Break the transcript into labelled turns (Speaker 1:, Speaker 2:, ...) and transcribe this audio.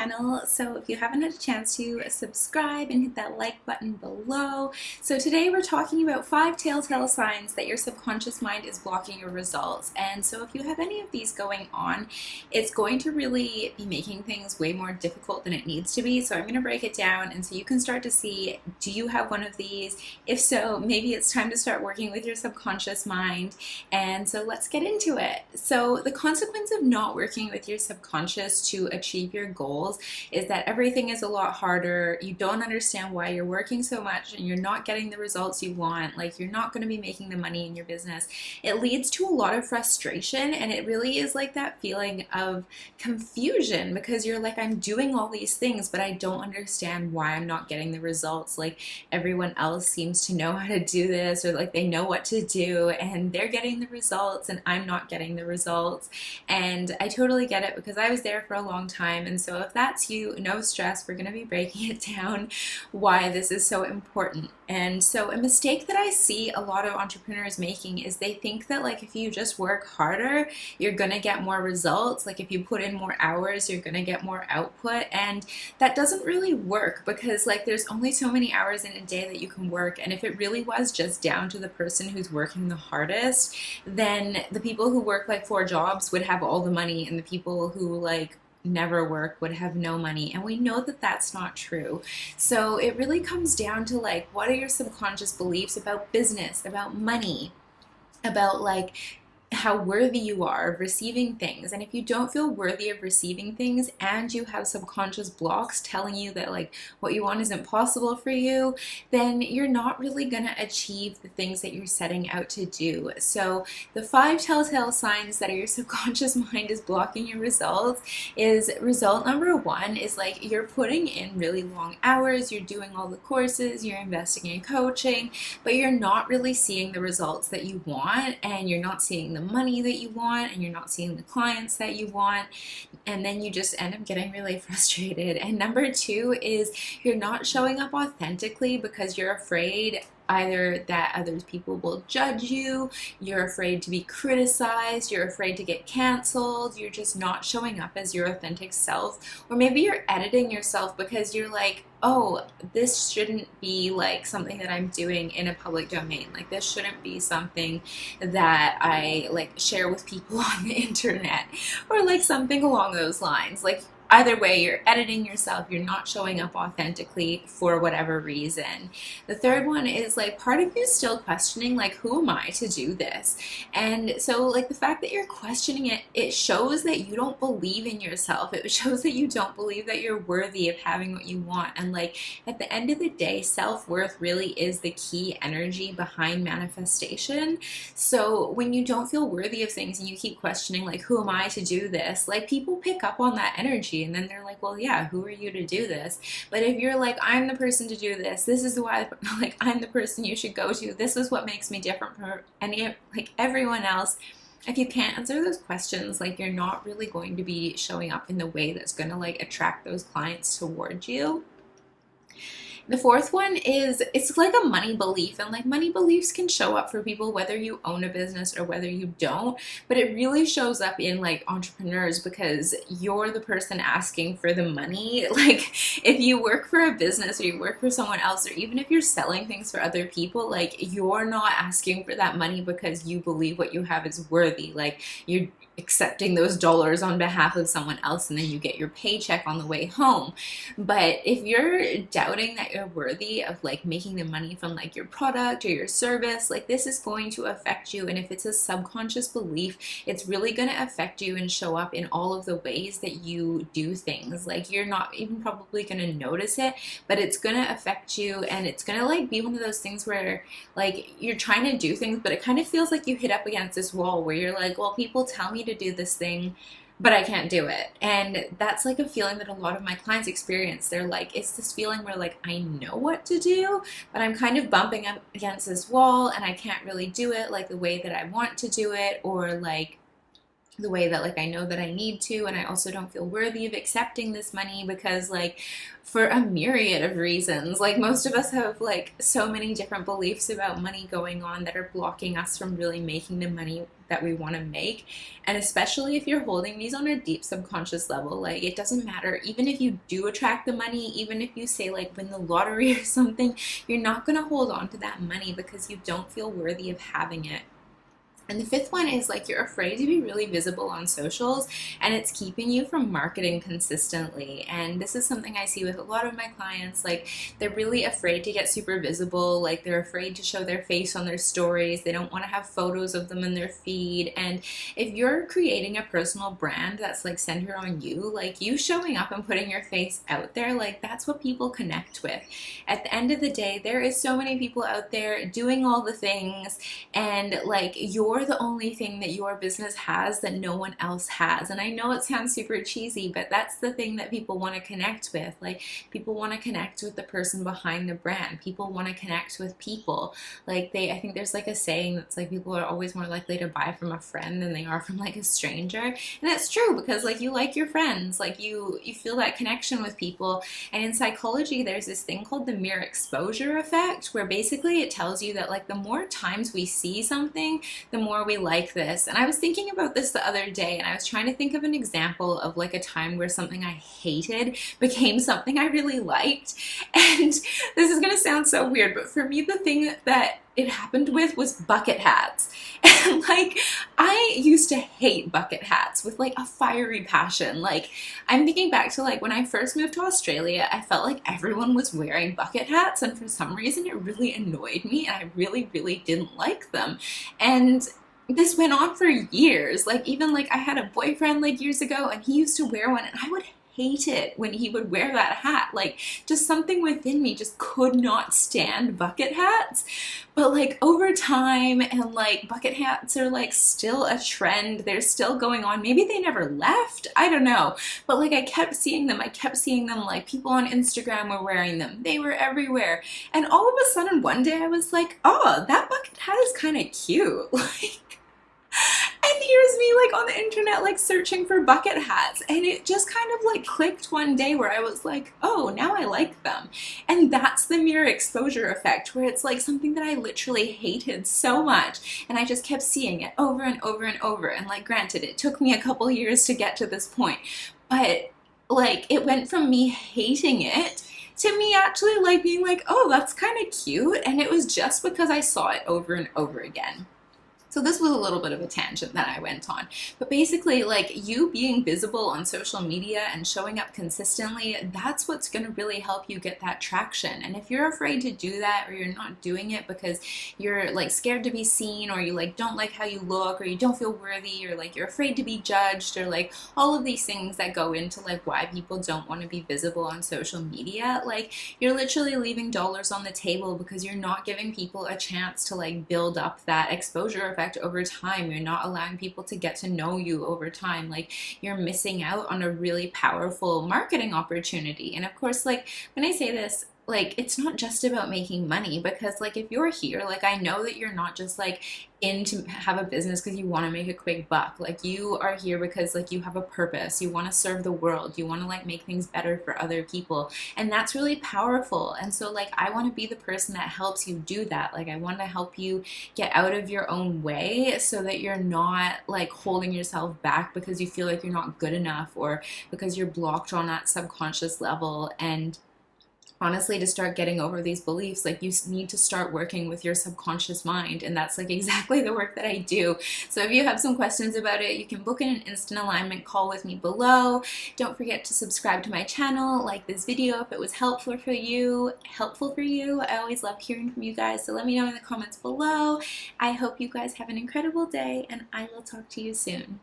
Speaker 1: channel. So if you haven't had a chance to subscribe and hit that like button below. So today we're talking about 5 telltale signs that your subconscious mind is blocking your results. And so if you have any of these going on, it's going to really be making things way more difficult than it needs to be. So I'm going to break it down and so you can start to see, do you have one of these? If so, maybe it's time to start working with your subconscious mind. And so let's get into it. So the consequence of not working with your subconscious to achieve your goals is that everything is a lot harder. You don't understand why you're working so much and you're not getting the results you want. Like, you're not going to be making the money in your business. It leads to a lot of frustration, and it really is like that feeling of confusion because you're like, I'm doing all these things, but I don't understand why I'm not getting the results. Like, everyone else seems to know how to do this, or like they know what to do and they're getting the results and I'm not getting the results. And I totally get it because I was there for a long time. And so if that's you, no stress, we're going to be breaking it down why this is so important. And so a mistake that I see a lot of entrepreneurs making is they think that, like, if you just work harder, you're going to get more results. Like, if you put in more hours, you're going to get more output. And that doesn't really work because, like, there's only so many hours in a day that you can work. And if it really was just down to the person who's working the hardest, then the people who work like 4 jobs would have all the money, and the people who like never work would have no money. And we know that that's not true. So it really comes down to, like, what are your subconscious beliefs about business, about money, about like how worthy you are of receiving things. And if you don't feel worthy of receiving things and you have subconscious blocks telling you that, like, what you want isn't possible for you, then you're not really going to achieve the things that you're setting out to do. So the 5 telltale signs that your subconscious mind is blocking your results is, result number 1 is, like, you're putting in really long hours, you're doing all the courses, you're investing in coaching, but you're not really seeing the results that you want, and you're not seeing the money that you want, and you're not seeing the clients that you want, and then you just end up getting really frustrated. And number 2 is you're not showing up authentically because you're afraid either that other people will judge you, you're afraid to be criticized, you're afraid to get canceled, you're just not showing up as your authentic self. Or maybe you're editing yourself because you're like, oh, this shouldn't be like something that I'm doing in a public domain. Like, this shouldn't be something that I like share with people on the internet, or like something along those lines. Like, either way, you're editing yourself, you're not showing up authentically for whatever reason. The third one is, like, part of you still questioning, like, who am I to do this? And so, like, the fact that you're questioning it, it shows that you don't believe in yourself. It shows that you don't believe that you're worthy of having what you want. And, like, at the end of the day, self-worth really is the key energy behind manifestation. So when you don't feel worthy of things and you keep questioning, like, who am I to do this? Like, people pick up on that energy. And then they're like, well, yeah, who are you to do this? But if you're like, I'm the person to do this, this is why, like, I'm the person you should go to, this is what makes me different from everyone else. If you can't answer those questions, like, you're not really going to be showing up in the way that's going to, like, attract those clients towards you. The fourth one is, it's like a money belief, and like, money beliefs can show up for people whether you own a business or whether you don't, but it really shows up in like entrepreneurs because you're the person asking for the money. Like, if you work for a business or you work for someone else, or even if you're selling things for other people, like, you're not asking for that money because you believe what you have is worthy. Like, you're accepting those dollars on behalf of someone else, and then you get your paycheck on the way home. But if you're doubting that you're worthy of like making the money from like your product or your service, like, this is going to affect you. And if it's a subconscious belief, it's really going to affect you and show up in all of the ways that you do things. Like, you're not even probably going to notice it, but it's going to affect you. And it's going to like be one of those things where, like, you're trying to do things, but it kind of feels like you hit up against this wall where you're like, well, people tell me to do this thing, but I can't do it. And that's like a feeling that a lot of my clients experience. They're like, it's this feeling where, like, I know what to do, but I'm kind of bumping up against this wall and I can't really do it like the way that I want to do it, or like the way that like I know that I need to, and I also don't feel worthy of accepting this money because like for a myriad of reasons, like most of us have like so many different beliefs about money going on that are blocking us from really making the money that we want to make. And especially if you're holding these on a deep subconscious level, like it doesn't matter, even if you do attract the money, even if you say like win the lottery or something, you're not going to hold on to that money because you don't feel worthy of having it. And the fifth one is like you're afraid to be really visible on socials, and it's keeping you from marketing consistently. And this is something I see with a lot of my clients. Like they're really afraid to get super visible. Like they're afraid to show their face on their stories. They don't want to have photos of them in their feed. And if you're creating a personal brand that's like centered on you, like you showing up and putting your face out there, like that's what people connect with. At the end of the day, there is so many people out there doing all the things, and like you're the only thing that your business has that no one else has. And I know it sounds super cheesy, but that's the thing that people want to connect with. Like people want to connect with the person behind the brand. People want to connect with people. Like I think there's like a saying that's like people are always more likely to buy from a friend than they are from like a stranger. And that's true because like you like your friends, like you feel that connection with people. And in psychology, there's this thing called the mere exposure effect, where basically it tells you that like the more times we see something, the more we like this. And I was thinking about this the other day, and I was trying to think of an example of like a time where something I hated became something I really liked. And this is going to sound so weird, but for me, the thing that it happened with was bucket hats. And like I used to hate bucket hats with like a fiery passion. Like I'm thinking back to like when I first moved to Australia, I felt like everyone was wearing bucket hats, and for some reason it really annoyed me, and I really didn't like them. And this went on for years. Like even like I had a boyfriend like years ago, and he used to wear one, and I would hate it when he would wear that hat. Like just something within me just could not stand bucket hats. But like over time, and like bucket hats are like still a trend. They're still going on. Maybe they never left. I don't know. But like I kept seeing them. Like people on Instagram were wearing them. They were everywhere. And all of a sudden one day I was like, oh, that bucket hat is kind of cute. Like, and here's me like on the internet like searching for bucket hats, and it just kind of like clicked one day where I was like, oh, now I like them. And that's the mere exposure effect, where it's like something that I literally hated so much, and I just kept seeing it over and over and over. And like granted, it took me a couple years to get to this point, but like it went from me hating it to me actually like being like, oh, that's kind of cute. And it was just because I saw it over and over again. So this was a little bit of a tangent that I went on. But basically, like you being visible on social media and showing up consistently, that's what's going to really help you get that traction. And if you're afraid to do that, or you're not doing it because you're like scared to be seen, or you like don't like how you look, or you don't feel worthy, or like you're afraid to be judged, or like all of these things that go into like why people don't want to be visible on social media, like you're literally leaving dollars on the table because you're not giving people a chance to like build up that exposure effect over time. You're not allowing people to get to know you over time. Like you're missing out on a really powerful marketing opportunity. And of course, like when I say this, like it's not just about making money, because like if you're here, like I know that you're not just like in to have a business because you want to make a quick buck. Like you are here because like you have a purpose, you want to serve the world, you want to like make things better for other people, and that's really powerful. And so like I want to be the person that helps you do that. Like I want to help you get out of your own way so that you're not like holding yourself back because you feel like you're not good enough, or because you're blocked on that subconscious level. And honestly, to start getting over these beliefs, like you need to start working with your subconscious mind, and that's like exactly the work that I do. So if you have some questions about it, you can book in an instant alignment call with me below. Don't forget to subscribe to my channel, like this video if it was helpful for you. I always love hearing from you guys, so let me know in the comments below. I hope you guys have an incredible day, and I will talk to you soon.